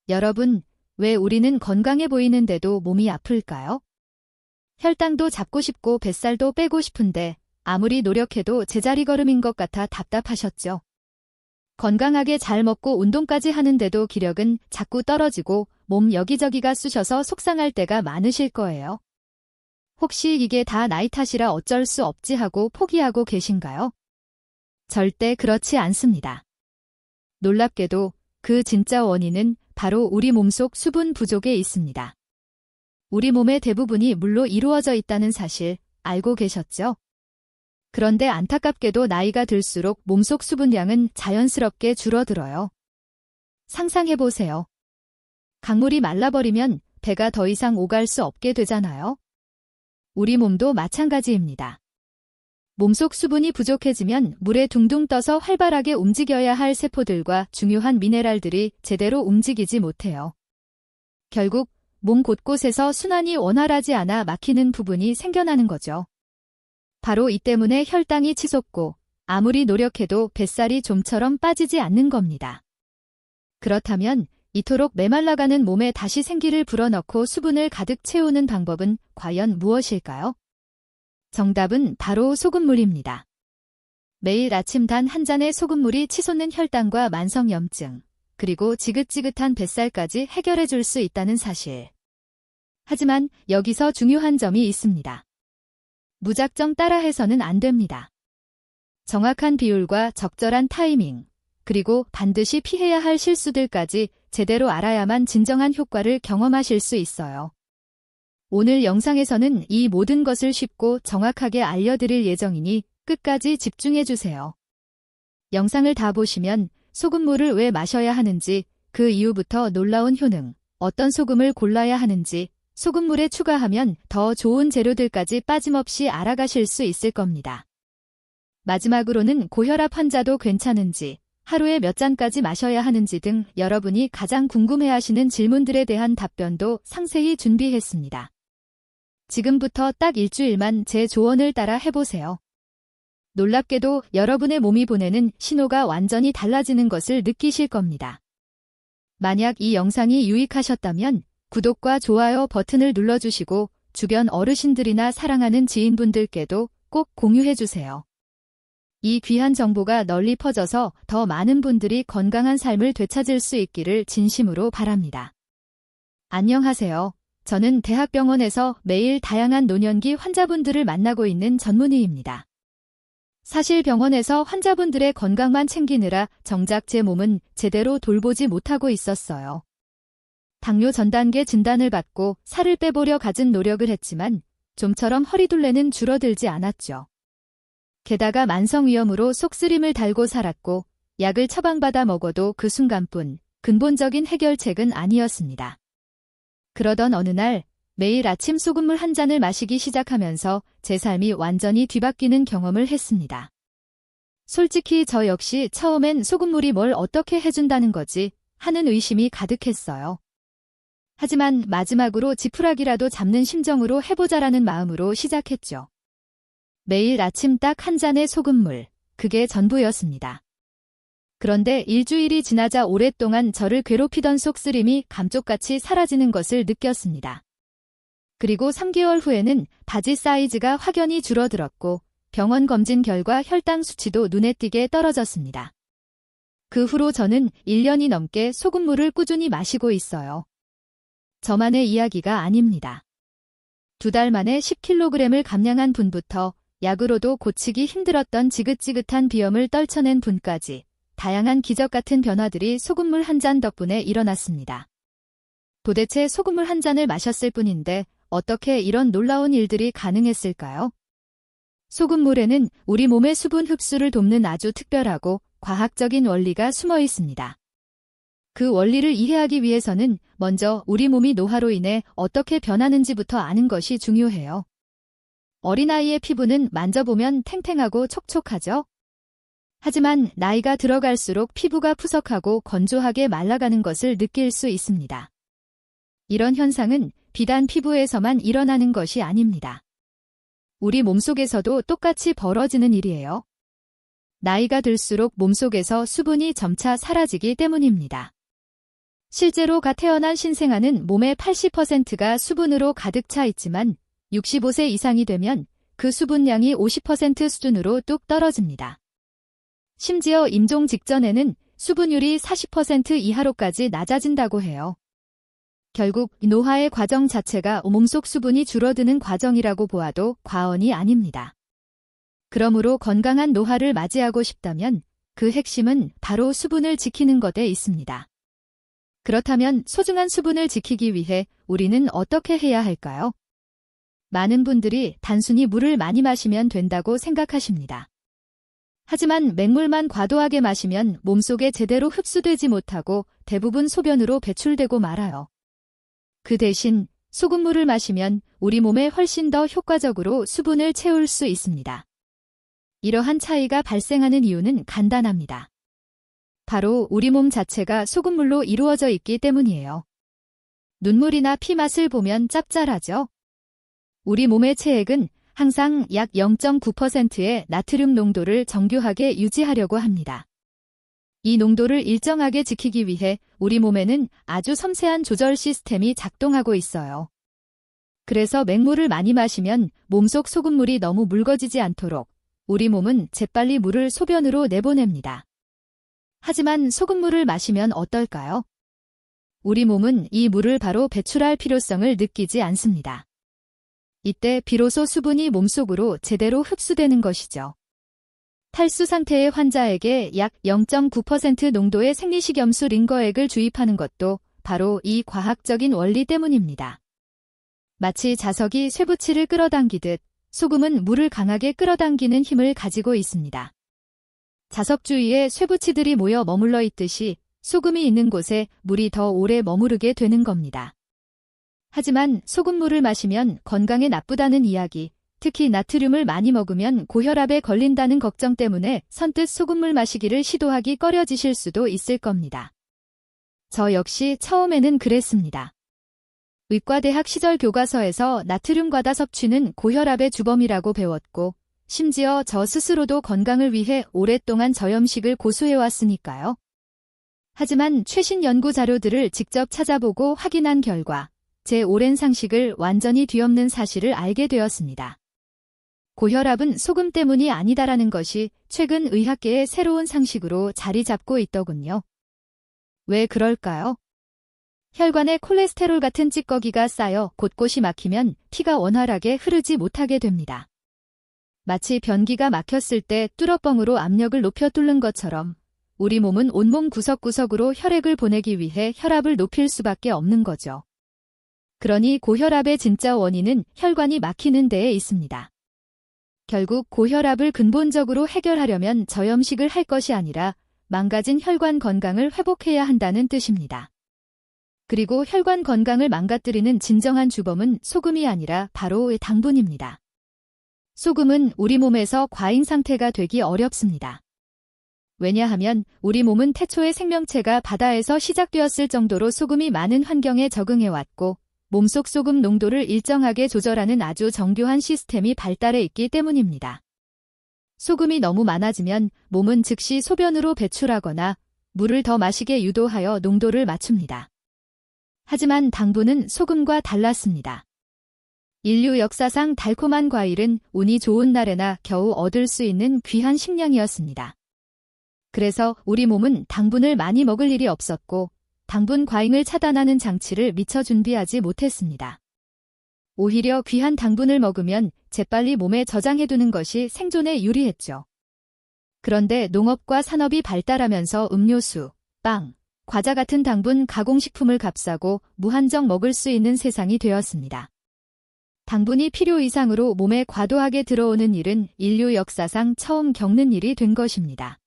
여러분, 왜 우리는 건강해 보이는데도 몸이 아플까요? 혈당도 잡고 싶고 뱃살도 빼고 싶은데 아무리 노력해도 제자리 걸음인 것 같아 답답하셨죠? 건강하게 잘 먹고 운동까지 하는데도 기력은 자꾸 떨어지고 몸 여기저기가 쑤셔서 속상할 때가 많으실 거예요. 혹시 이게 다 나이 탓이라 어쩔 수 없지 하고 포기하고 계신가요? 절대 그렇지 않습니다. 놀랍게도 그 진짜 원인은 바로 우리 몸속 수분 부족에 있습니다. 우리 몸의 대부분이 물로 이루어져 있다는 사실 알고 계셨죠? 그런데 안타깝게도 나이가 들수록 몸속 수분량은 자연스럽게 줄어들어요. 상상해보세요. 강물이 말라버리면 배가 더 이상 오갈 수 없게 되잖아요. 우리 몸도 마찬가지입니다. 몸속 수분이 부족해지면 물에 둥둥 떠서 활발하게 움직여야 할 세포들과 중요한 미네랄들이 제대로 움직이지 못해요. 결국 몸 곳곳에서 순환이 원활하지 않아 막히는 부분이 생겨나는 거죠. 바로 이 때문에 혈당이 치솟고 아무리 노력해도 뱃살이 좀처럼 빠지지 않는 겁니다. 그렇다면 이토록 메말라가는 몸에 다시 생기를 불어넣고 수분을 가득 채우는 방법은 과연 무엇일까요? 정답은 바로 소금물입니다. 매일 아침 단 한 잔의 소금물이 치솟는 혈당과 만성염증, 그리고 지긋지긋한 뱃살까지 해결해 줄 수 있다는 사실. 하지만 여기서 중요한 점이 있습니다. 무작정 따라해서는 안 됩니다. 정확한 비율과 적절한 타이밍, 그리고 반드시 피해야 할 실수들까지 제대로 알아야만 진정한 효과를 경험하실 수 있어요. 오늘 영상에서는 이 모든 것을 쉽고 정확하게 알려드릴 예정이니 끝까지 집중해주세요. 영상을 다 보시면 소금물을 왜 마셔야 하는지, 그 이후부터 놀라운 효능, 어떤 소금을 골라야 하는지, 소금물에 추가하면 더 좋은 재료들까지 빠짐없이 알아가실 수 있을 겁니다. 마지막으로는 고혈압 환자도 괜찮은지, 하루에 몇 잔까지 마셔야 하는지 등 여러분이 가장 궁금해하시는 질문들에 대한 답변도 상세히 준비했습니다. 지금부터 딱 일주일만 제 조언을 따라 해보세요. 놀랍게도 여러분의 몸이 보내는 신호가 완전히 달라지는 것을 느끼실 겁니다. 만약 이 영상이 유익하셨다면 구독과 좋아요 버튼을 눌러주시고 주변 어르신들이나 사랑하는 지인분들께도 꼭 공유해주세요. 이 귀한 정보가 널리 퍼져서 더 많은 분들이 건강한 삶을 되찾을 수 있기를 진심으로 바랍니다. 안녕하세요. 저는 대학병원에서 매일 다양한 노년기 환자분들을 만나고 있는 전문의입니다. 사실 병원에서 환자분들의 건강만 챙기느라 정작 제 몸은 제대로 돌보지 못하고 있었어요. 당뇨 전단계 진단을 받고 살을 빼보려 갖은 노력을 했지만 좀처럼 허리둘레는 줄어들지 않았죠. 게다가 만성위염으로 속쓰림을 달고 살았고 약을 처방받아 먹어도 그 순간뿐 근본적인 해결책은 아니었습니다. 그러던 어느 날 매일 아침 소금물 한 잔을 마시기 시작하면서 제 삶이 완전히 뒤바뀌는 경험을 했습니다. 솔직히 저 역시 처음엔 소금물이 뭘 어떻게 해준다는 거지 하는 의심이 가득했어요. 하지만 마지막으로 지푸라기라도 잡는 심정으로 해보자라는 마음으로 시작했죠. 매일 아침 딱 한 잔의 소금물, 그게 전부였습니다. 그런데 일주일이 지나자 오랫동안 저를 괴롭히던 속쓰림이 감쪽같이 사라지는 것을 느꼈습니다. 그리고 3개월 후에는 바지 사이즈가 확연히 줄어들었고 병원 검진 결과 혈당 수치도 눈에 띄게 떨어졌습니다. 그 후로 저는 1년이 넘게 소금물을 꾸준히 마시고 있어요. 저만의 이야기가 아닙니다. 2달 만에 10kg을 감량한 분부터 약으로도 고치기 힘들었던 지긋지긋한 비염을 떨쳐낸 분까지 다양한 기적 같은 변화들이 소금물 한 잔 덕분에 일어났습니다. 도대체 소금물 한 잔을 마셨을 뿐인데 어떻게 이런 놀라운 일들이 가능했을까요? 소금물에는 우리 몸의 수분 흡수를 돕는 아주 특별하고 과학적인 원리가 숨어 있습니다. 그 원리를 이해하기 위해서는 먼저 우리 몸이 노화로 인해 어떻게 변하는지부터 아는 것이 중요해요. 어린아이의 피부는 만져보면 탱탱하고 촉촉하죠? 하지만 나이가 들어갈수록 피부가 푸석하고 건조하게 말라가는 것을 느낄 수 있습니다. 이런 현상은 비단 피부에서만 일어나는 것이 아닙니다. 우리 몸속에서도 똑같이 벌어지는 일이에요. 나이가 들수록 몸속에서 수분이 점차 사라지기 때문입니다. 실제로 갓 태어난 신생아는 몸의 80%가 수분으로 가득 차 있지만 65세 이상이 되면 그 수분량이 50% 수준으로 뚝 떨어집니다. 심지어 임종 직전에는 수분율이 40% 이하로까지 낮아진다고 해요. 결국 노화의 과정 자체가 몸속 수분이 줄어드는 과정이라고 보아도 과언이 아닙니다. 그러므로 건강한 노화를 맞이하고 싶다면 그 핵심은 바로 수분을 지키는 것에 있습니다. 그렇다면 소중한 수분을 지키기 위해 우리는 어떻게 해야 할까요? 많은 분들이 단순히 물을 많이 마시면 된다고 생각하십니다. 하지만 맹물만 과도하게 마시면 몸속에 제대로 흡수되지 못하고 대부분 소변으로 배출되고 말아요. 그 대신 소금물을 마시면 우리 몸에 훨씬 더 효과적으로 수분을 채울 수 있습니다. 이러한 차이가 발생하는 이유는 간단합니다. 바로 우리 몸 자체가 소금물로 이루어져 있기 때문이에요. 눈물이나 피 맛을 보면 짭짤하죠? 우리 몸의 체액은 항상 약 0.9%의 나트륨 농도를 정교하게 유지하려고 합니다. 이 농도를 일정하게 지키기 위해 우리 몸에는 아주 섬세한 조절 시스템이 작동하고 있어요. 그래서 맹물을 많이 마시면 몸속 소금물이 너무 묽어지지 않도록 우리 몸은 재빨리 물을 소변으로 내보냅니다. 하지만 소금물을 마시면 어떨까요? 우리 몸은 이 물을 바로 배출할 필요성을 느끼지 않습니다. 이때 비로소 수분이 몸속으로 제대로 흡수되는 것이죠. 탈수 상태의 환자에게 약 0.9% 농도의 생리식염수 링거액을 주입하는 것도 바로 이 과학적인 원리 때문입니다. 마치 자석이 쇠붙이를 끌어당기듯 소금은 물을 강하게 끌어당기는 힘을 가지고 있습니다. 자석 주위에 쇠붙이들이 모여 머물러 있듯이 소금이 있는 곳에 물이 더 오래 머무르게 되는 겁니다. 하지만 소금물을 마시면 건강에 나쁘다는 이야기, 특히 나트륨을 많이 먹으면 고혈압에 걸린다는 걱정 때문에 선뜻 소금물 마시기를 시도하기 꺼려지실 수도 있을 겁니다. 저 역시 처음에는 그랬습니다. 의과대학 시절 교과서에서 나트륨 과다 섭취는 고혈압의 주범이라고 배웠고, 심지어 저 스스로도 건강을 위해 오랫동안 저염식을 고수해왔으니까요. 하지만 최신 연구 자료들을 직접 찾아보고 확인한 결과 제 오랜 상식을 완전히 뒤엎는 사실을 알게 되었습니다. 고혈압은 소금 때문이 아니다라는 것이 최근 의학계의 새로운 상식으로 자리 잡고 있더군요. 왜 그럴까요? 혈관에 콜레스테롤 같은 찌꺼기가 쌓여 곳곳이 막히면 피가 원활하게 흐르지 못하게 됩니다. 마치 변기가 막혔을 때 뚫어뻥으로 압력을 높여 뚫는 것처럼 우리 몸은 온몸 구석구석으로 혈액을 보내기 위해 혈압을 높일 수밖에 없는 거죠. 그러니 고혈압의 진짜 원인은 혈관이 막히는 데에 있습니다. 결국 고혈압을 근본적으로 해결하려면 저염식을 할 것이 아니라 망가진 혈관 건강을 회복해야 한다는 뜻입니다. 그리고 혈관 건강을 망가뜨리는 진정한 주범은 소금이 아니라 바로 당분입니다. 소금은 우리 몸에서 과잉 상태가 되기 어렵습니다. 왜냐하면 우리 몸은 태초의 생명체가 바다에서 시작되었을 정도로 소금이 많은 환경에 적응해왔고 몸속 소금 농도를 일정하게 조절하는 아주 정교한 시스템이 발달해 있기 때문입니다. 소금이 너무 많아지면 몸은 즉시 소변으로 배출하거나 물을 더 마시게 유도하여 농도를 맞춥니다. 하지만 당분은 소금과 달랐습니다. 인류 역사상 달콤한 과일은 운이 좋은 날에나 겨우 얻을 수 있는 귀한 식량이었습니다. 그래서 우리 몸은 당분을 많이 먹을 일이 없었고 당분 과잉을 차단하는 장치를 미처 준비하지 못했습니다. 오히려 귀한 당분을 먹으면 재빨리 몸에 저장해두는 것이 생존에 유리했죠. 그런데 농업과 산업이 발달하면서 음료수, 빵, 과자 같은 당분 가공식품을 값싸고 무한정 먹을 수 있는 세상이 되었습니다. 당분이 필요 이상으로 몸에 과도하게 들어오는 일은 인류 역사상 처음 겪는 일이 된 것입니다.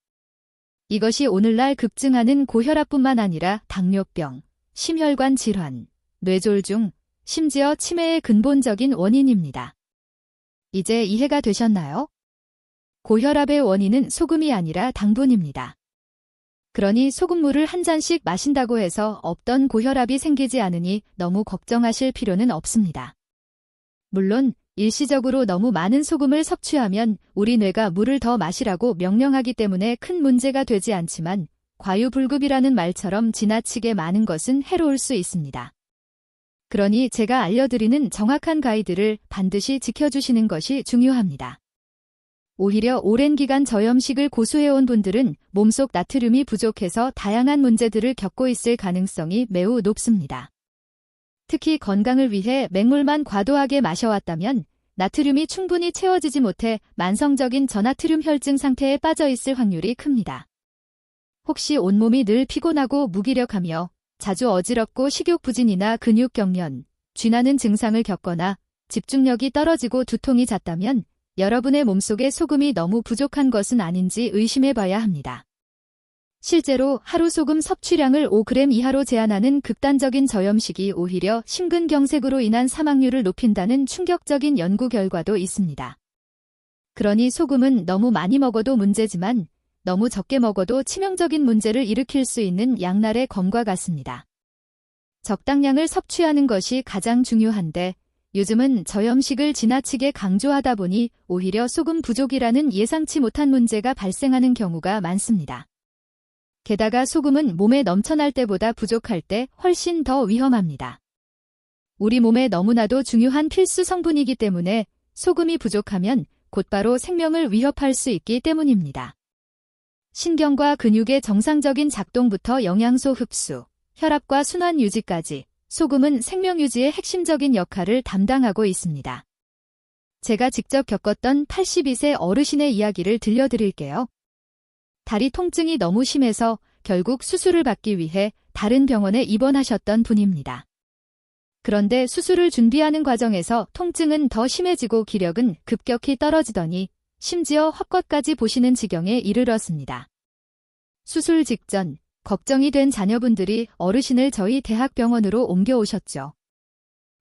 이것이 오늘날 급증하는 고혈압뿐만 아니라 당뇨병, 심혈관 질환, 뇌졸중, 심지어 치매의 근본적인 원인입니다. 이제 이해가 되셨나요? 고혈압의 원인은 소금이 아니라 당분입니다. 그러니 소금물을 한 잔씩 마신다고 해서 없던 고혈압이 생기지 않으니 너무 걱정하실 필요는 없습니다. 물론 일시적으로 너무 많은 소금을 섭취하면 우리 뇌가 물을 더 마시라고 명령하기 때문에 큰 문제가 되지 않지만 과유불급이라는 말처럼 지나치게 많은 것은 해로울 수 있습니다. 그러니 제가 알려드리는 정확한 가이드를 반드시 지켜주시는 것이 중요합니다. 오히려 오랜 기간 저염식을 고수해온 분들은 몸속 나트륨이 부족해서 다양한 문제들을 겪고 있을 가능성이 매우 높습니다. 특히 건강을 위해 맹물만 과도하게 마셔왔다면 나트륨이 충분히 채워지지 못해 만성적인 저나트륨 혈증 상태에 빠져 있을 확률이 큽니다. 혹시 온몸이 늘 피곤하고 무기력하며 자주 어지럽고 식욕부진이나 근육경련, 쥐나는 증상을 겪거나 집중력이 떨어지고 두통이 잦다면 여러분의 몸속에 소금이 너무 부족한 것은 아닌지 의심해봐야 합니다. 실제로 하루 소금 섭취량을 5g 이하로 제한하는 극단적인 저염식이 오히려 심근경색으로 인한 사망률을 높인다는 충격적인 연구 결과도 있습니다. 그러니 소금은 너무 많이 먹어도 문제지만 너무 적게 먹어도 치명적인 문제를 일으킬 수 있는 양날의 검과 같습니다. 적당량을 섭취하는 것이 가장 중요한데 요즘은 저염식을 지나치게 강조하다 보니 오히려 소금 부족이라는 예상치 못한 문제가 발생하는 경우가 많습니다. 게다가 소금은 몸에 넘쳐날 때보다 부족할 때 훨씬 더 위험합니다. 우리 몸에 너무나도 중요한 필수 성분이기 때문에 소금이 부족하면 곧바로 생명을 위협할 수 있기 때문입니다. 신경과 근육의 정상적인 작동부터 영양소 흡수, 혈압과 순환 유지까지 소금은 생명 유지의 핵심적인 역할을 담당하고 있습니다. 제가 직접 겪었던 82세 어르신의 이야기를 들려드릴게요. 다리 통증이 너무 심해서 결국 수술을 받기 위해 다른 병원에 입원하셨던 분입니다. 그런데 수술을 준비하는 과정에서 통증은 더 심해지고 기력은 급격히 떨어지더니 심지어 헛것까지 보시는 지경에 이르렀습니다. 수술 직전 걱정이 된 자녀분들이 어르신을 저희 대학병원으로 옮겨오셨죠.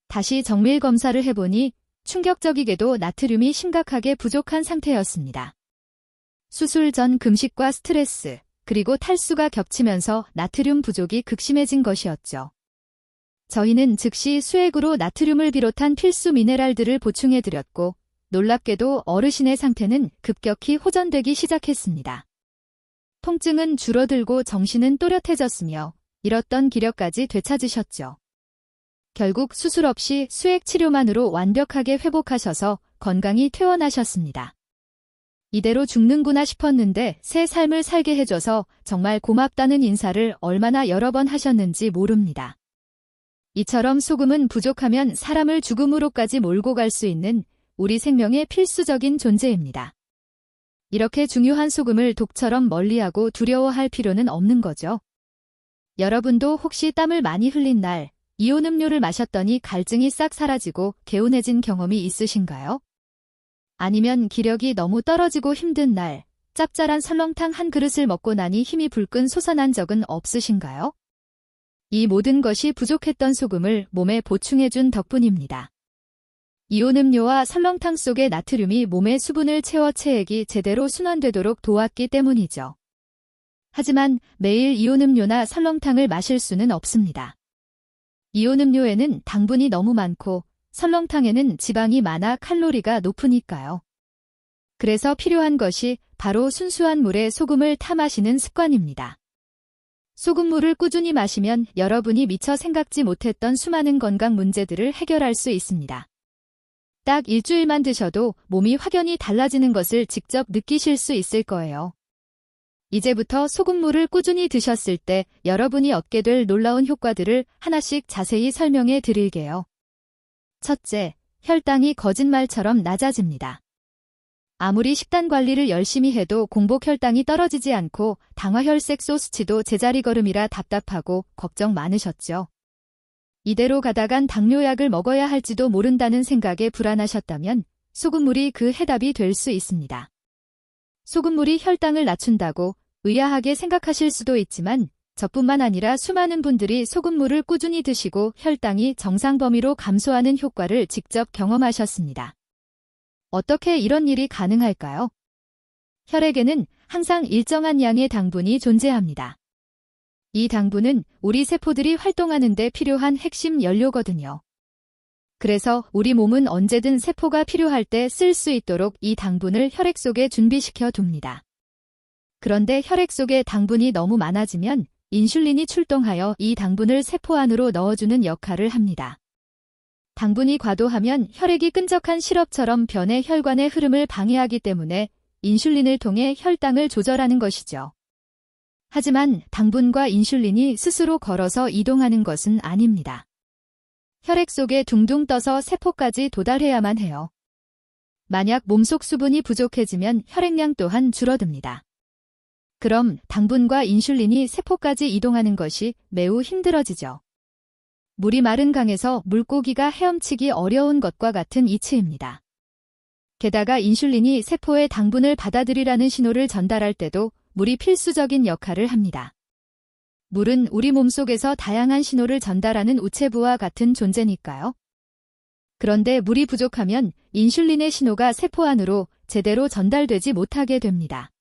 다시 정밀 검사를 해보니 충격적이게도 나트륨이 심각하게 부족한 상태였습니다. 수술 전 금식과 스트레스, 그리고 탈수가 겹치면서 나트륨 부족이 극심해진 것이었죠. 저희는 즉시 수액으로 나트륨을 비롯한 필수 미네랄들을 보충해드렸고 놀랍게도 어르신의 상태는 급격히 호전되기 시작했습니다. 통증은 줄어들고 정신은 또렷해졌으며 잃었던 기력까지 되찾으셨죠. 결국 수술 없이 수액 치료만으로 완벽하게 회복하셔서 건강히 퇴원하셨습니다. 이대로 죽는구나 싶었는데 새 삶을 살게 해줘서 정말 고맙다는 인사를 얼마나 여러 번 하셨는지 모릅니다. 이처럼 소금은 부족하면 사람을 죽음으로까지 몰고 갈 수 있는 우리 생명의 필수적인 존재입니다. 이렇게 중요한 소금을 독처럼 멀리하고 두려워할 필요는 없는 거죠. 여러분도 혹시 땀을 많이 흘린 날, 이온 음료를 마셨더니 갈증이 싹 사라지고 개운해진 경험이 있으신가요? 아니면 기력이 너무 떨어지고 힘든 날, 짭짤한 설렁탕 한 그릇을 먹고 나니 힘이 불끈 솟아난 적은 없으신가요? 이 모든 것이 부족했던 소금을 몸에 보충해준 덕분입니다. 이온 음료와 설렁탕 속의 나트륨이 몸의 수분을 채워 체액이 제대로 순환되도록 도왔기 때문이죠. 하지만 매일 이온 음료나 설렁탕을 마실 수는 없습니다. 이온 음료에는 당분이 너무 많고 설렁탕에는 지방이 많아 칼로리가 높으니까요. 그래서 필요한 것이 바로 순수한 물에 소금을 타 마시는 습관입니다. 소금물을 꾸준히 마시면 여러분이 미처 생각지 못했던 수많은 건강 문제들을 해결할 수 있습니다. 딱 일주일만 드셔도 몸이 확연히 달라지는 것을 직접 느끼실 수 있을 거예요. 이제부터 소금물을 꾸준히 드셨을 때 여러분이 얻게 될 놀라운 효과들을 하나씩 자세히 설명해 드릴게요. 첫째, 혈당이 거짓말처럼 낮아집니다. 아무리 식단 관리를 열심히 해도 공복 혈당이 떨어지지 않고 당화혈색소 수치도 제자리 걸음이라 답답하고 걱정 많으셨죠. 이대로 가다간 당뇨약을 먹어야 할지도 모른다는 생각에 불안하셨다면 소금물이 그 해답이 될 수 있습니다. 소금물이 혈당을 낮춘다고 의아하게 생각하실 수도 있지만 저뿐만 아니라 수많은 분들이 소금물을 꾸준히 드시고 혈당이 정상 범위로 감소하는 효과를 직접 경험하셨습니다. 어떻게 이런 일이 가능할까요? 혈액에는 항상 일정한 양의 당분이 존재합니다. 이 당분은 우리 세포들이 활동하는 데 필요한 핵심 연료거든요. 그래서 우리 몸은 언제든 세포가 필요할 때 쓸 수 있도록 이 당분을 혈액 속에 준비시켜 둡니다. 그런데 혈액 속에 당분이 너무 많아지면 인슐린이 출동하여 이 당분을 세포 안으로 넣어주는 역할을 합니다. 당분이 과도하면 혈액이 끈적한 시럽처럼 변해 혈관의 흐름을 방해하기 때문에 인슐린을 통해 혈당을 조절하는 것이죠. 하지만 당분과 인슐린이 스스로 걸어서 이동하는 것은 아닙니다. 혈액 속에 둥둥 떠서 세포까지 도달해야만 해요. 만약 몸속 수분이 부족해지면 혈액량 또한 줄어듭니다. 그럼 당분과 인슐린이 세포까지 이동하는 것이 매우 힘들어지죠. 물이 마른 강에서 물고기가 헤엄치기 어려운 것과 같은 이치입니다. 게다가 인슐린이 세포의 당분을 받아들이라는 신호를 전달할 때도 물이 필수적인 역할을 합니다. 물은 우리 몸속에서 다양한 신호를 전달하는 우체부와 같은 존재니까요. 그런데 물이 부족하면 인슐린의 신호가 세포 안으로 제대로 전달되지 못하게 됩니다.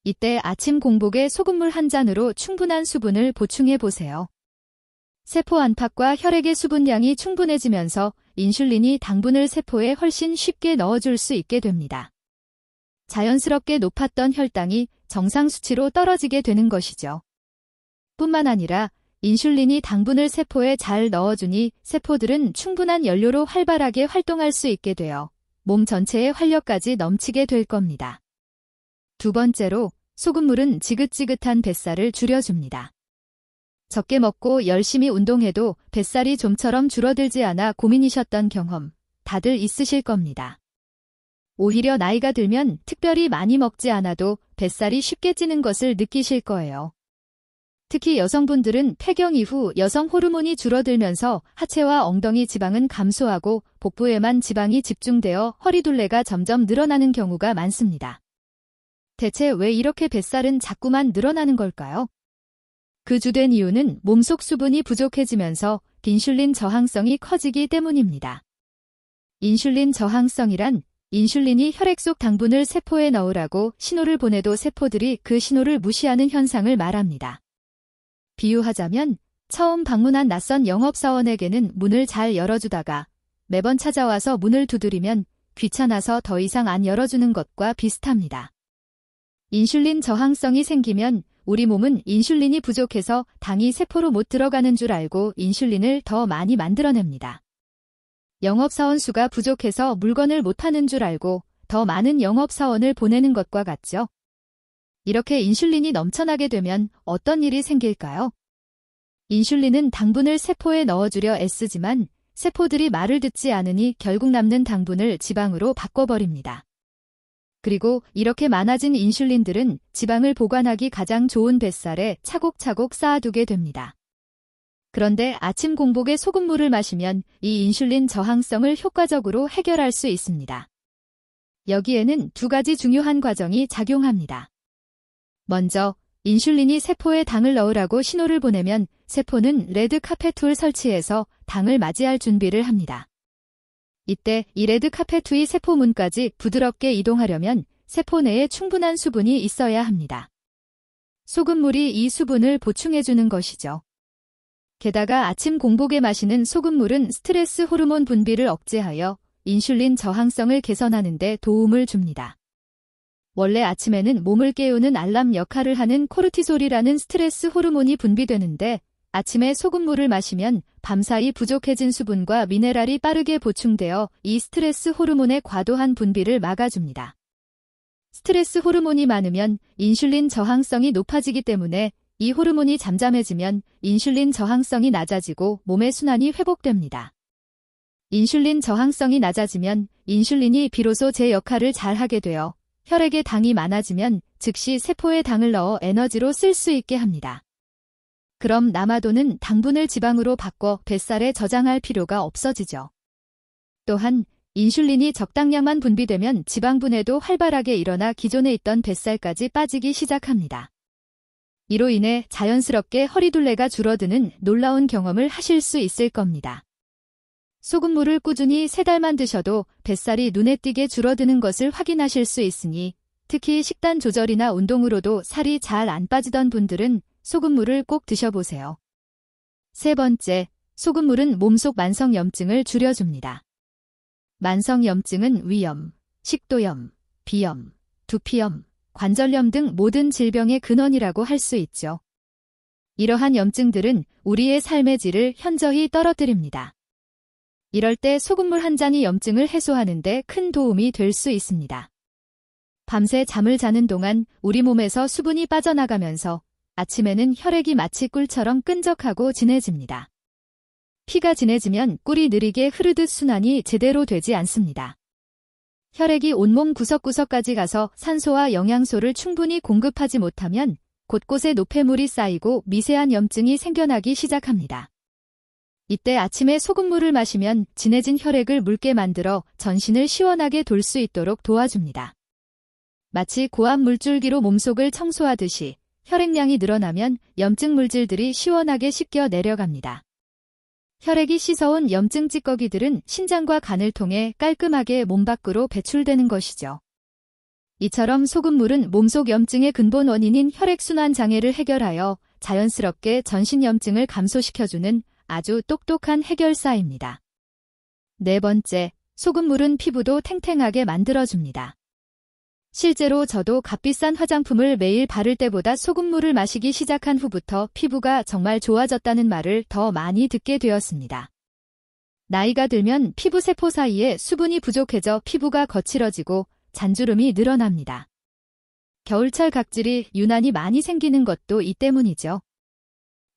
이때 아침 공복에 소금물 한 잔으로 충분한 수분을 보충해 보세요. 세포 안팎과 혈액의 수분량이 충분해지면서 인슐린이 당분을 세포에 훨씬 쉽게 넣어줄 수 있게 됩니다. 자연스럽게 높았던 혈당이 정상 수치로 떨어지게 되는 것이죠. 뿐만 아니라 인슐린이 당분을 세포에 잘 넣어주니 세포들은 충분한 연료로 활발하게 활동할 수 있게 되어 몸 전체의 활력까지 넘치게 될 겁니다. 두 번째로, 소금물은 지긋지긋한 뱃살을 줄여줍니다. 적게 먹고 열심히 운동해도 뱃살이 좀처럼 줄어들지 않아 고민이셨던 경험 다들 있으실 겁니다. 오히려 나이가 들면 특별히 많이 먹지 않아도 뱃살이 쉽게 찌는 것을 느끼실 거예요. 특히 여성분들은 폐경 이후 여성 호르몬이 줄어들면서 하체와 엉덩이 지방은 감소하고 복부에만 지방이 집중되어 허리둘레가 점점 늘어나는 경우가 많습니다. 대체 왜 이렇게 뱃살은 자꾸만 늘어나는 걸까요? 그 주된 이유는 몸속 수분이 부족해지면서 인슐린 저항성이 커지기 때문입니다. 인슐린 저항성이란 인슐린이 혈액 속 당분을 세포에 넣으라고 신호를 보내도 세포들이 그 신호를 무시하는 현상을 말합니다. 비유하자면 처음 방문한 낯선 영업사원에게는 문을 잘 열어주다가 매번 찾아와서 문을 두드리면 귀찮아서 더 이상 안 열어주는 것과 비슷합니다. 인슐린 저항성이 생기면 우리 몸은 인슐린이 부족해서 당이 세포로 못 들어가는 줄 알고 인슐린을 더 많이 만들어냅니다. 영업사원 수가 부족해서 물건을 못 하는 줄 알고 더 많은 영업사원을 보내는 것과 같죠. 이렇게 인슐린이 넘쳐나게 되면 어떤 일이 생길까요? 인슐린은 당분을 세포에 넣어주려 애쓰지만 세포들이 말을 듣지 않으니 결국 남는 당분을 지방으로 바꿔버립니다. 그리고 이렇게 많아진 인슐린들은 지방을 보관하기 가장 좋은 뱃살에 차곡차곡 쌓아두게 됩니다. 그런데 아침 공복에 소금물을 마시면 이 인슐린 저항성을 효과적으로 해결할 수 있습니다. 여기에는 두 가지 중요한 과정이 작용합니다. 먼저, 인슐린이 세포에 당을 넣으라고 신호를 보내면 세포는 레드카펫 툴 설치해서 당을 맞이할 준비를 합니다. 이때 이 레드카펫 툴이 세포 문까지 부드럽게 이동하려면 세포 내에 충분한 수분이 있어야 합니다. 소금물이 이 수분을 보충해주는 것이죠. 게다가 아침 공복에 마시는 소금물은 스트레스 호르몬 분비를 억제하여 인슐린 저항성을 개선하는 데 도움을 줍니다. 원래 아침에는 몸을 깨우는 알람 역할을 하는 코르티솔이라는 스트레스 호르몬이 분비되는데 아침에 소금물을 마시면 밤사이 부족해진 수분과 미네랄이 빠르게 보충되어 이 스트레스 호르몬의 과도한 분비를 막아줍니다. 스트레스 호르몬이 많으면 인슐린 저항성이 높아지기 때문에 이 호르몬이 잠잠해지면 인슐린 저항성이 낮아지고 몸의 순환이 회복됩니다. 인슐린 저항성이 낮아지면 인슐린이 비로소 제 역할을 잘하게 되어 혈액에 당이 많아지면 즉시 세포에 당을 넣어 에너지로 쓸 수 있게 합니다. 그럼 남아도는 당분을 지방으로 바꿔 뱃살에 저장할 필요가 없어지죠. 또한 인슐린이 적당량만 분비되면 지방분해도 활발하게 일어나 기존에 있던 뱃살까지 빠지기 시작합니다. 이로 인해 자연스럽게 허리둘레가 줄어드는 놀라운 경험을 하실 수 있을 겁니다. 소금물을 꾸준히 3달만 드셔도 뱃살이 눈에 띄게 줄어드는 것을 확인하실 수 있으니 특히 식단 조절이나 운동으로도 살이 잘 안 빠지던 분들은 소금물을 꼭 드셔보세요. 세 번째, 소금물은 몸속 만성염증을 줄여줍니다. 만성염증은 위염, 식도염, 비염, 두피염, 관절염 등 모든 질병의 근원이라고 할 수 있죠. 이러한 염증들은 우리의 삶의 질을 현저히 떨어뜨립니다. 이럴 때 소금물 한 잔이 염증을 해소하는 데 큰 도움이 될 수 있습니다. 밤새 잠을 자는 동안 우리 몸에서 수분이 빠져나가면서 아침에는 혈액이 마치 꿀처럼 끈적하고 진해집니다. 피가 진해지면 꿀이 느리게 흐르듯 순환이 제대로 되지 않습니다. 혈액이 온몸 구석구석까지 가서 산소와 영양소를 충분히 공급하지 못하면 곳곳에 노폐물이 쌓이고 미세한 염증이 생겨나기 시작합니다. 이때 아침에 소금물을 마시면 진해진 혈액을 묽게 만들어 전신을 시원하게 돌 수 있도록 도와줍니다. 마치 고압 물줄기로 몸속을 청소하듯이 혈액량이 늘어나면 염증 물질들이 시원하게 씻겨 내려갑니다. 혈액이 씻어온 염증 찌꺼기들은 신장과 간을 통해 깔끔하게 몸 밖으로 배출되는 것이죠. 이처럼 소금물은 몸속 염증의 근본 원인인 혈액순환 장애를 해결하여 자연스럽게 전신 염증을 감소시켜주는 아주 똑똑한 해결사입니다. 네 번째, 소금물은 피부도 탱탱하게 만들어줍니다. 실제로 저도 값비싼 화장품을 매일 바를 때보다 소금물을 마시기 시작한 후부터 피부가 정말 좋아졌다는 말을 더 많이 듣게 되었습니다. 나이가 들면 피부 세포 사이에 수분이 부족해져 피부가 거칠어지고 잔주름이 늘어납니다. 겨울철 각질이 유난히 많이 생기는 것도 이 때문이죠.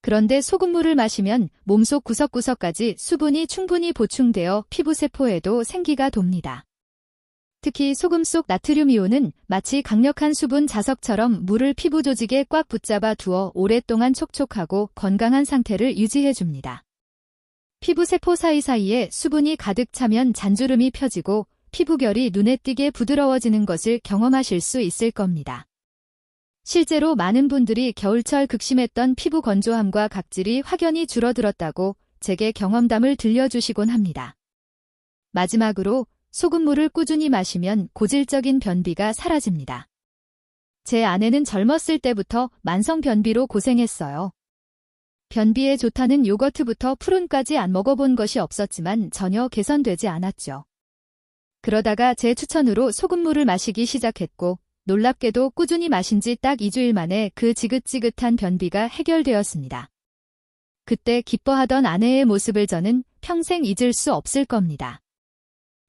그런데 소금물을 마시면 몸속 구석구석까지 수분이 충분히 보충되어 피부 세포에도 생기가 돕니다. 특히 소금 속 나트륨 이온은 마치 강력한 수분 자석처럼 물을 피부 조직에 꽉 붙잡아 두어 오랫동안 촉촉하고 건강한 상태를 유지해줍니다. 피부 세포 사이사이에 수분이 가득 차면 잔주름이 펴지고 피부결이 눈에 띄게 부드러워지는 것을 경험하실 수 있을 겁니다. 실제로 많은 분들이 겨울철 극심했던 피부 건조함과 각질이 확연히 줄어들었다고 제게 경험담을 들려주시곤 합니다. 마지막으로 소금물을 꾸준히 마시면 고질적인 변비가 사라집니다. 제 아내는 젊었을 때부터 만성 변비로 고생했어요. 변비에 좋다는 요거트부터 푸른까지 안 먹어본 것이 없었지만 전혀 개선되지 않았죠. 그러다가 제 추천으로 소금물을 마시기 시작했고 놀랍게도 꾸준히 마신 지 딱 2주일 만에 그 지긋지긋한 변비가 해결되었습니다. 그때 기뻐하던 아내의 모습을 저는 평생 잊을 수 없을 겁니다.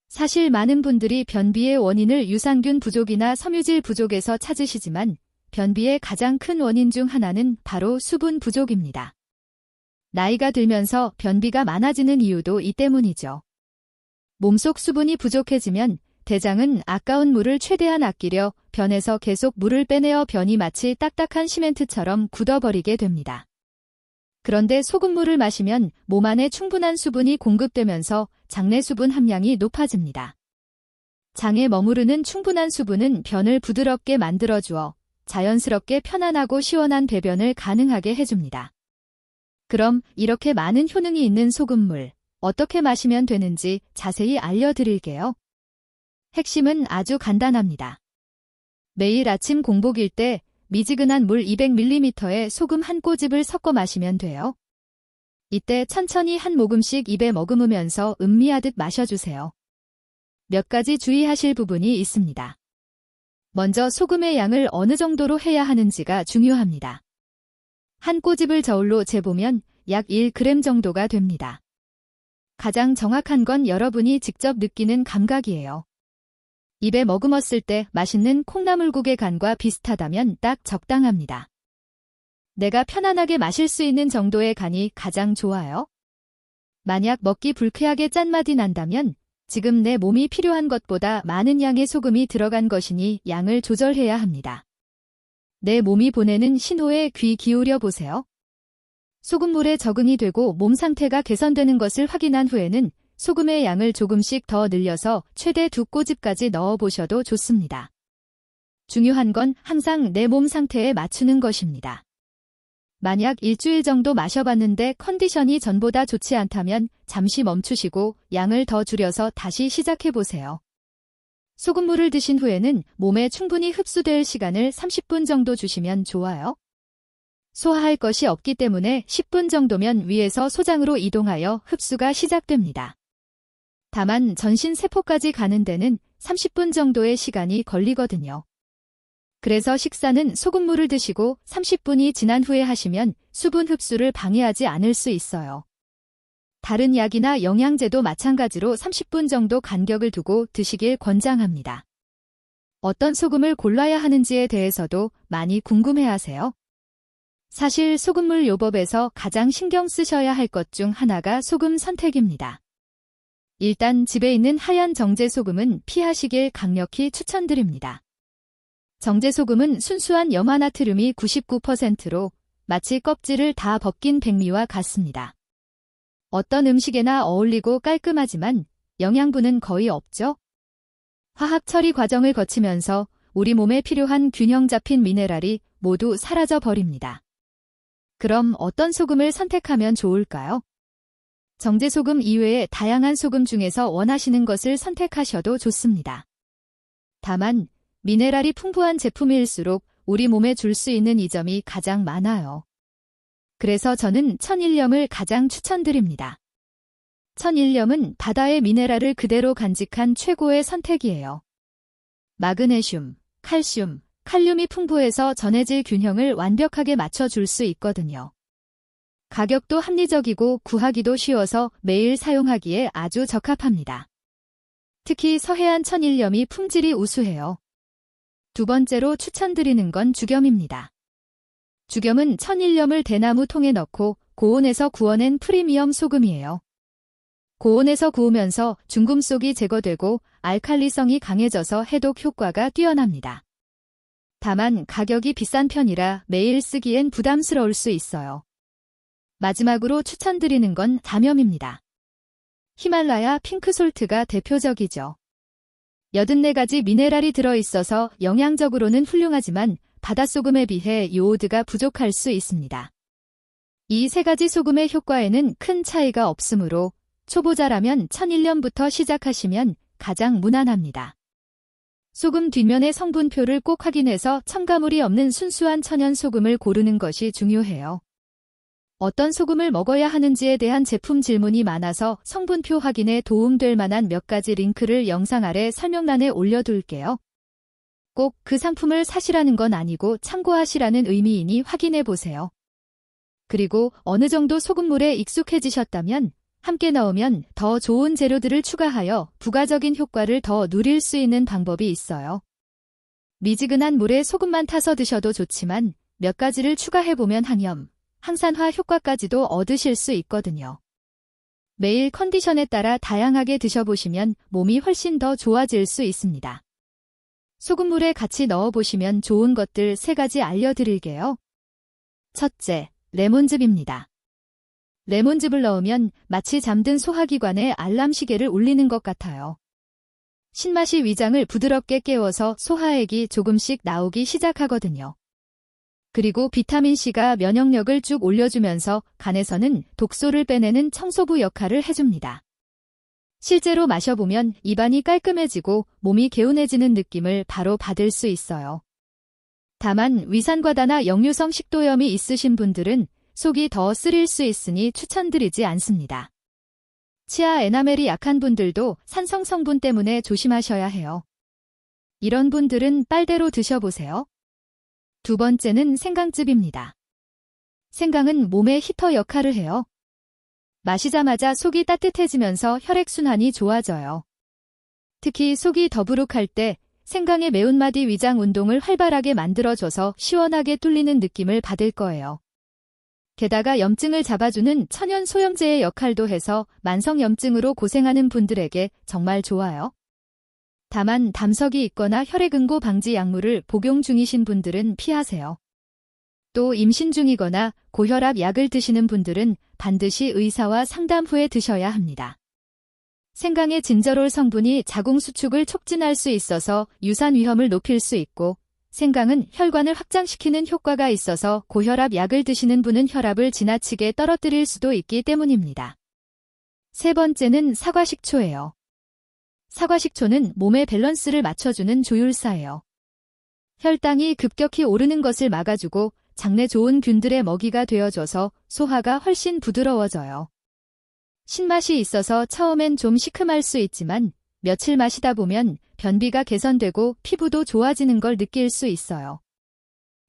사실 많은 분들이 변비의 원인을 유산균 부족이나 섬유질 부족에서 찾으시지만 변비의 가장 큰 원인 중 하나는 바로 수분 부족입니다. 나이가 들면서 변비가 많아지는 이유도 이 때문이죠. 몸속 수분이 부족해지면 대장은 아까운 물을 최대한 아끼려 변에서 계속 물을 빼내어 변이 마치 딱딱한 시멘트처럼 굳어버리게 됩니다. 그런데 소금물을 마시면 몸 안에 충분한 수분이 공급되면서 장내 수분 함량이 높아집니다. 장에 머무르는 충분한 수분은 변을 부드럽게 만들어주어 자연스럽게 편안하고 시원한 배변을 가능하게 해줍니다. 그럼 이렇게 많은 효능이 있는 소금물, 어떻게 마시면 되는지 자세히 알려드릴게요. 핵심은 아주 간단합니다. 매일 아침 공복일 때 미지근한 물 200ml에 소금 한 꼬집을 섞어 마시면 돼요. 이때 천천히 한 모금씩 입에 머금으면서 음미하듯 마셔주세요. 몇 가지 주의하실 부분이 있습니다. 먼저 소금의 양을 어느 정도로 해야 하는지가 중요합니다. 한 꼬집을 저울로 재보면 약 1g 정도가 됩니다. 가장 정확한 건 여러분이 직접 느끼는 감각이에요. 입에 머금었을 때 맛있는 콩나물국의 간과 비슷하다면 딱 적당합니다. 내가 편안하게 마실 수 있는 정도의 간이 가장 좋아요. 만약 먹기 불쾌하게 짠맛이 난다면 지금 내 몸이 필요한 것보다 많은 양의 소금이 들어간 것이니 양을 조절해야 합니다. 내 몸이 보내는 신호에 귀 기울여 보세요. 소금물에 적응이 되고 몸 상태가 개선되는 것을 확인한 후에는 소금의 양을 조금씩 더 늘려서 최대 2꼬집까지 넣어보셔도 좋습니다. 중요한 건 항상 내 몸 상태에 맞추는 것입니다. 만약 일주일 정도 마셔봤는데 컨디션이 전보다 좋지 않다면 잠시 멈추시고 양을 더 줄여서 다시 시작해보세요. 소금물을 드신 후에는 몸에 충분히 흡수될 시간을 30분 정도 주시면 좋아요. 소화할 것이 없기 때문에 10분 정도면 위에서 소장으로 이동하여 흡수가 시작됩니다. 다만 전신 세포까지 가는 데는 30분 정도의 시간이 걸리거든요. 그래서 식사는 소금물을 드시고 30분이 지난 후에 하시면 수분 흡수를 방해하지 않을 수 있어요. 다른 약이나 영양제도 마찬가지로 30분 정도 간격을 두고 드시길 권장합니다. 어떤 소금을 골라야 하는지에 대해서도 많이 궁금해하세요? 사실 소금물 요법에서 가장 신경 쓰셔야 할 것 중 하나가 소금 선택입니다. 일단 집에 있는 하얀 정제소금은 피하시길 강력히 추천드립니다. 정제소금은 순수한 염화나트륨이 99%로 마치 껍질을 다 벗긴 백미와 같습니다. 어떤 음식에나 어울리고 깔끔하지만 영양분은 거의 없죠? 화학 처리 과정을 거치면서 우리 몸에 필요한 균형 잡힌 미네랄이 모두 사라져 버립니다. 그럼 어떤 소금을 선택하면 좋을까요? 정제소금 이외에 다양한 소금 중에서 원하시는 것을 선택하셔도 좋습니다. 다만 미네랄이 풍부한 제품일수록 우리 몸에 줄 수 있는 이점이 가장 많아요. 그래서 저는 천일염을 가장 추천드립니다. 천일염은 바다의 미네랄을 그대로 간직한 최고의 선택이에요. 마그네슘, 칼슘, 칼륨이 풍부해서 전해질 균형을 완벽하게 맞춰줄 수 있거든요. 가격도 합리적이고 구하기도 쉬워서 매일 사용하기에 아주 적합합니다. 특히 서해안 천일염이 품질이 우수해요. 두 번째로 추천드리는 건 죽염입니다. 죽염은 천일염을 대나무 통에 넣고 고온에서 구워낸 프리미엄 소금이에요. 고온에서 구우면서 중금속이 제거되고 알칼리성이 강해져서 해독 효과가 뛰어납니다. 다만 가격이 비싼 편이라 매일 쓰기엔 부담스러울 수 있어요. 마지막으로 추천드리는 건 담염입니다. 히말라야 핑크솔트가 대표적이죠. 84가지 미네랄이 들어있어서 영양적으로는 훌륭하지만 바닷소금에 비해 요오드가 부족할 수 있습니다. 이 세 가지 소금의 효과에는 큰 차이가 없으므로 초보자라면 천일염부터 시작하시면 가장 무난합니다. 소금 뒷면의 성분표를 꼭 확인해서 첨가물이 없는 순수한 천연 소금을 고르는 것이 중요해요. 어떤 소금을 먹어야 하는지에 대한 제품 질문이 많아서 성분표 확인에 도움될 만한 몇 가지 링크를 영상 아래 설명란에 올려둘게요. 꼭 그 상품을 사시라는 건 아니고 참고하시라는 의미이니 확인해 보세요. 그리고 어느 정도 소금물에 익숙해지셨다면 함께 넣으면 더 좋은 재료들을 추가하여 부가적인 효과를 더 누릴 수 있는 방법이 있어요. 미지근한 물에 소금만 타서 드셔도 좋지만 몇 가지를 추가해보면 항염, 항산화 효과까지도 얻으실 수 있거든요. 매일 컨디션에 따라 다양하게 드셔보시면 몸이 훨씬 더 좋아질 수 있습니다. 소금물에 같이 넣어보시면 좋은 것들 3가지 알려드릴게요. 첫째, 레몬즙입니다. 레몬즙을 넣으면 마치 잠든 소화기관에 알람 시계를 울리는 것 같아요. 신맛이 위장을 부드럽게 깨워서 소화액이 조금씩 나오기 시작하거든요. 그리고 비타민C가 면역력을 쭉 올려주면서 간에서는 독소를 빼내는 청소부 역할을 해줍니다. 실제로 마셔보면 입안이 깔끔해지고 몸이 개운해지는 느낌을 바로 받을 수 있어요. 다만 위산과다나 역류성 식도염이 있으신 분들은 속이 더 쓰릴 수 있으니 추천드리지 않습니다. 치아 에나멜이 약한 분들도 산성 성분 때문에 조심하셔야 해요. 이런 분들은 빨대로 드셔보세요. 두 번째는 생강즙입니다. 생강은 몸의 히터 역할을 해요. 마시자마자 속이 따뜻해지면서 혈액순환이 좋아져요. 특히 속이 더부룩할 때 생강의 매운맛이 위장 운동을 활발하게 만들어줘서 시원하게 뚫리는 느낌을 받을 거예요. 게다가 염증을 잡아주는 천연 소염제의 역할도 해서 만성염증으로 고생하는 분들에게 정말 좋아요. 다만 담석이 있거나 혈액응고 방지 약물을 복용 중이신 분들은 피하세요. 또 임신 중이거나 고혈압 약을 드시는 분들은 반드시 의사와 상담 후에 드셔야 합니다. 생강의 진저롤 성분이 자궁 수축을 촉진할 수 있어서 유산 위험을 높일 수 있고 생강은 혈관을 확장시키는 효과가 있어서 고혈압 약을 드시는 분은 혈압을 지나치게 떨어뜨릴 수도 있기 때문입니다. 세 번째는 사과식초예요. 사과식초는 몸의 밸런스를 맞춰주는 조율사예요. 혈당이 급격히 오르는 것을 막아주고 장내 좋은 균들의 먹이가 되어줘서 소화가 훨씬 부드러워져요. 신맛이 있어서 처음엔 좀 시큼할 수 있지만 며칠 마시다 보면 변비가 개선되고 피부도 좋아지는 걸 느낄 수 있어요.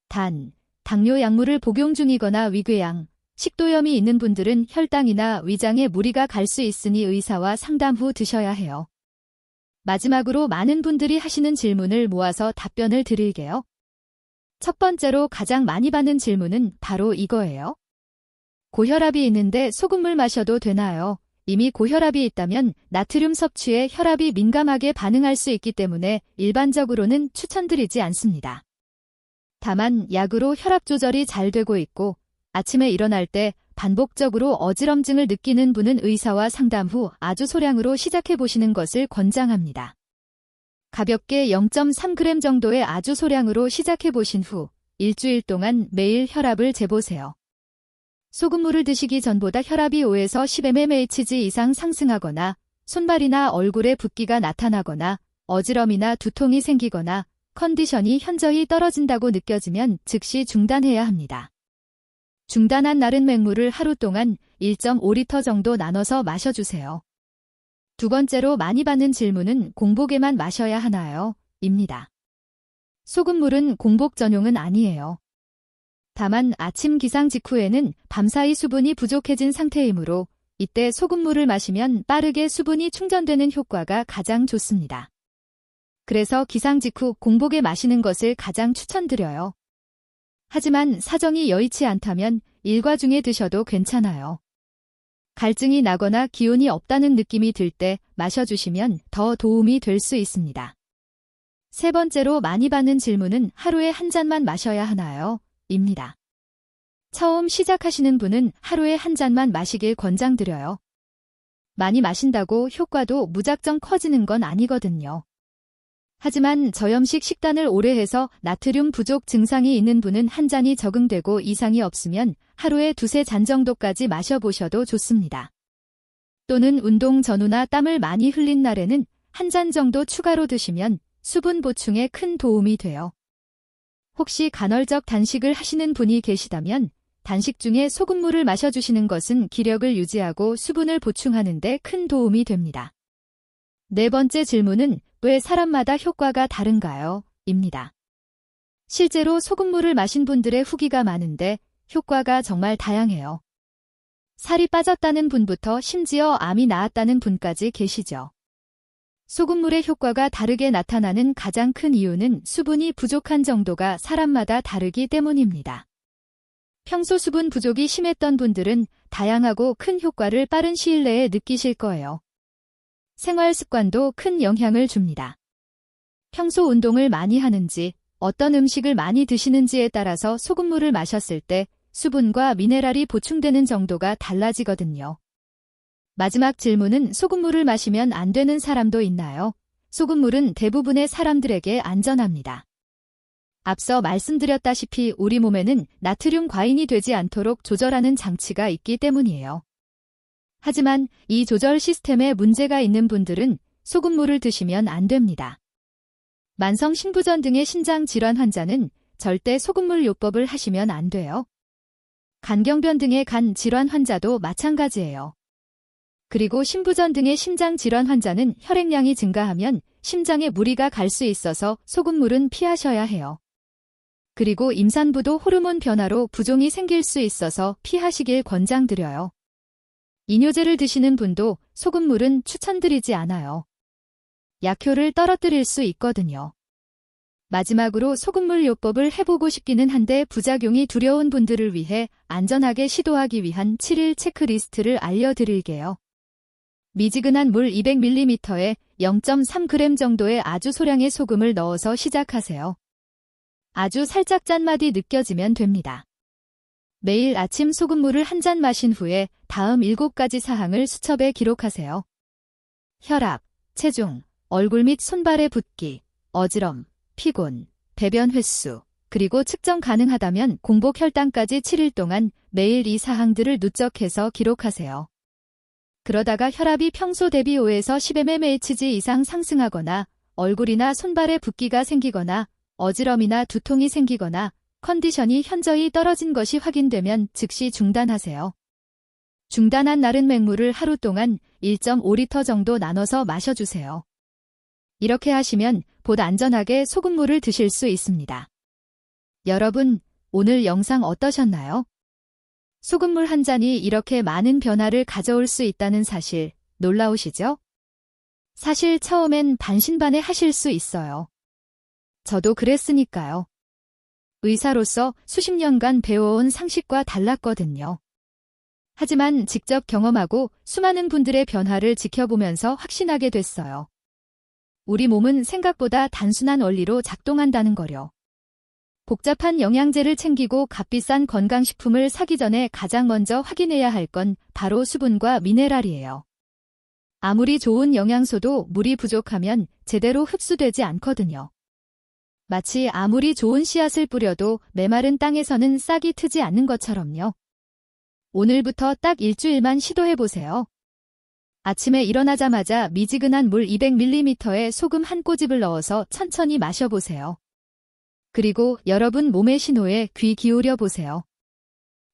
단, 당뇨 약물을 복용 중이거나 위궤양, 식도염이 있는 분들은 혈당이나 위장에 무리가 갈 수 있으니 의사와 상담 후 드셔야 해요. 마지막으로 많은 분들이 하시는 질문을 모아서 답변을 드릴게요. 첫 번째로 가장 많이 받는 질문은 바로 이거예요. 고혈압이 있는데 소금물 마셔도 되나요? 이미 고혈압이 있다면 나트륨 섭취에 혈압이 민감하게 반응할 수 있기 때문에 일반적으로는 추천드리지 않습니다. 다만 약으로 혈압 조절이 잘 되고 있고 아침에 일어날 때 반복적으로 어지럼증을 느끼는 분은 의사와 상담 후 아주 소량으로 시작해 보시는 것을 권장합니다. 가볍게 0.3g 정도의 아주 소량으로 시작해 보신 후 일주일 동안 매일 혈압을 재보세요. 소금물을 드시기 전보다 혈압이 5에서 10mmHg 이상 상승하거나 손발이나 얼굴에 붓기가 나타나거나 어지럼이나 두통이 생기거나 컨디션이 현저히 떨어진다고 느껴지면 즉시 중단해야 합니다. 중단한 날은 맹물을 하루 동안 1.5리터 정도 나눠서 마셔주세요. 두 번째로 많이 받는 질문은 공복에만 마셔야 하나요? 입니다. 소금물은 공복 전용은 아니에요. 다만 아침 기상 직후에는 밤사이 수분이 부족해진 상태이므로 이때 소금물을 마시면 빠르게 수분이 충전되는 효과가 가장 좋습니다. 그래서 기상 직후 공복에 마시는 것을 가장 추천드려요. 하지만 사정이 여의치 않다면 일과 중에 드셔도 괜찮아요. 갈증이 나거나 기운이 없다는 느낌이 들 때 마셔주시면 더 도움이 될 수 있습니다. 세 번째로 많이 받는 질문은 하루에 한 잔만 마셔야 하나요? 입니다. 처음 시작하시는 분은 하루에 한 잔만 마시길 권장드려요. 많이 마신다고 효과도 무작정 커지는 건 아니거든요. 하지만 저염식 식단을 오래 해서 나트륨 부족 증상이 있는 분은 한 잔이 적응되고 이상이 없으면 하루에 2~3잔 정도까지 마셔보셔도 좋습니다. 또는 운동 전후나 땀을 많이 흘린 날에는 한 잔 정도 추가로 드시면 수분 보충에 큰 도움이 돼요. 혹시 간헐적 단식을 하시는 분이 계시다면 단식 중에 소금물을 마셔주시는 것은 기력을 유지하고 수분을 보충하는 데 큰 도움이 됩니다. 네 번째 질문은 왜 사람마다 효과가 다른가요? 입니다. 실제로 소금물을 마신 분들의 후기가 많은데 효과가 정말 다양해요. 살이 빠졌다는 분부터 심지어 암이 나았다는 분까지 계시죠. 소금물의 효과가 다르게 나타나는 가장 큰 이유는 수분이 부족한 정도가 사람마다 다르기 때문입니다. 평소 수분 부족이 심했던 분들은 다양하고 큰 효과를 빠른 시일 내에 느끼실 거예요. 생활 습관도 큰 영향을 줍니다. 평소 운동을 많이 하는지, 어떤 음식을 많이 드시는지에 따라서 소금물을 마셨을 때 수분과 미네랄이 보충되는 정도가 달라지거든요. 마지막 질문은 소금물을 마시면 안 되는 사람도 있나요? 소금물은 대부분의 사람들에게 안전합니다. 앞서 말씀드렸다시피 우리 몸에는 나트륨 과잉이 되지 않도록 조절하는 장치가 있기 때문이에요. 하지만 이 조절 시스템에 문제가 있는 분들은 소금물을 드시면 안 됩니다. 만성 신부전 등의 신장 질환 환자는 절대 소금물 요법을 하시면 안 돼요. 간경변 등의 간 질환 환자도 마찬가지예요. 그리고 신부전 등의 심장 질환 환자는 혈액량이 증가하면 심장에 무리가 갈 수 있어서 소금물은 피하셔야 해요. 그리고 임산부도 호르몬 변화로 부종이 생길 수 있어서 피하시길 권장드려요. 이뇨제를 드시는 분도 소금물은 추천드리지 않아요. 약효를 떨어뜨릴 수 있거든요. 마지막으로 소금물 요법을 해보고 싶기는 한데 부작용이 두려운 분들을 위해 안전하게 시도하기 위한 7일 체크리스트를 알려드릴게요. 미지근한 물 200ml에 0.3g 정도의 아주 소량의 소금을 넣어서 시작하세요. 아주 살짝 짠맛이 느껴지면 됩니다. 매일 아침 소금물을 한 잔 마신 후에 다음 7가지 사항을 수첩에 기록하세요. 혈압, 체중, 얼굴 및 손발의 붓기, 어지럼, 피곤, 배변 횟수, 그리고 측정 가능하다면 공복 혈당까지 7일 동안 매일 이 사항들을 누적해서 기록하세요. 그러다가 혈압이 평소 대비 5에서 10mmHg 이상 상승하거나 얼굴이나 손발에 붓기가 생기거나 어지럼이나 두통이 생기거나 컨디션이 현저히 떨어진 것이 확인되면 즉시 중단하세요. 중단한 날은 맹물을 하루 동안 1.5리터 정도 나눠서 마셔주세요. 이렇게 하시면 곧 안전하게 소금물을 드실 수 있습니다. 여러분, 오늘 영상 어떠셨나요? 소금물 한 잔이 이렇게 많은 변화를 가져올 수 있다는 사실 놀라우시죠? 사실 처음엔 반신반의 하실 수 있어요. 저도 그랬으니까요. 의사로서 수십 년간 배워온 상식과 달랐거든요. 하지만 직접 경험하고 수많은 분들의 변화를 지켜보면서 확신하게 됐어요. 우리 몸은 생각보다 단순한 원리로 작동한다는 거요. 복잡한 영양제를 챙기고 값비싼 건강식품을 사기 전에 가장 먼저 확인해야 할 건 바로 수분과 미네랄이에요. 아무리 좋은 영양소도 물이 부족하면 제대로 흡수되지 않거든요. 마치 아무리 좋은 씨앗을 뿌려도 메마른 땅에서는 싹이 트지 않는 것처럼요. 오늘부터 딱 일주일만 시도해보세요. 아침에 일어나자마자 미지근한 물 200ml에 소금 한 꼬집을 넣어서 천천히 마셔보세요. 그리고 여러분 몸의 신호에 귀 기울여 보세요.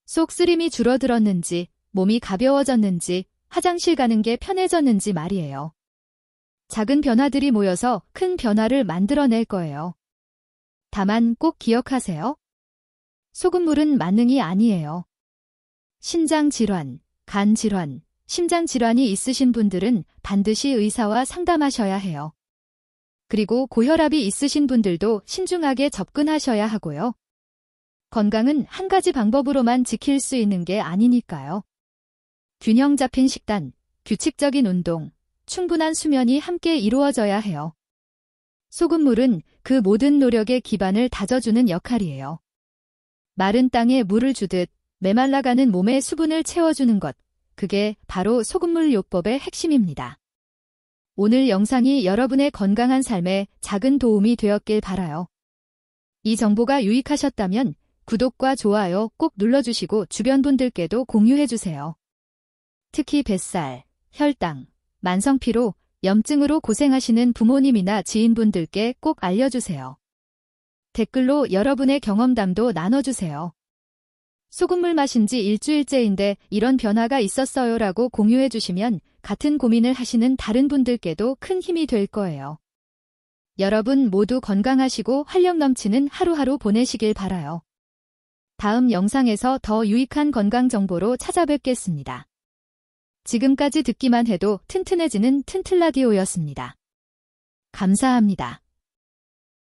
속 쓰림이 줄어들었는지, 몸이 가벼워졌는지, 화장실 가는 게 편해졌는지 말이에요. 작은 변화들이 모여서 큰 변화를 만들어낼 거예요. 다만 꼭 기억하세요. 소금물은 만능이 아니에요. 신장 질환, 간 질환, 심장 질환이 있으신 분들은 반드시 의사와 상담하셔야 해요. 그리고 고혈압이 있으신 분들도 신중하게 접근하셔야 하고요. 건강은 한 가지 방법으로만 지킬 수 있는 게 아니니까요. 균형 잡힌 식단, 규칙적인 운동, 충분한 수면이 함께 이루어져야 해요. 소금물은 그 모든 노력의 기반을 다져주는 역할이에요. 마른 땅에 물을 주듯 메말라가는 몸에 수분을 채워주는 것, 그게 바로 소금물 요법의 핵심입니다. 오늘 영상이 여러분의 건강한 삶에 작은 도움이 되었길 바라요. 이 정보가 유익하셨다면 구독과 좋아요 꼭 눌러주시고 주변 분들께도 공유해주세요. 특히 뱃살, 혈당, 만성피로, 염증으로 고생하시는 부모님이나 지인분들께 꼭 알려주세요. 댓글로 여러분의 경험담도 나눠주세요. 소금물 마신 지 일주일째인데 이런 변화가 있었어요 라고 공유해주시면 같은 고민을 하시는 다른 분들께도 큰 힘이 될 거예요. 여러분 모두 건강하시고 활력 넘치는 하루하루 보내시길 바라요. 다음 영상에서 더 유익한 건강 정보로 찾아뵙겠습니다. 지금까지 듣기만 해도 튼튼해지는 튼튼라디오였습니다. 감사합니다.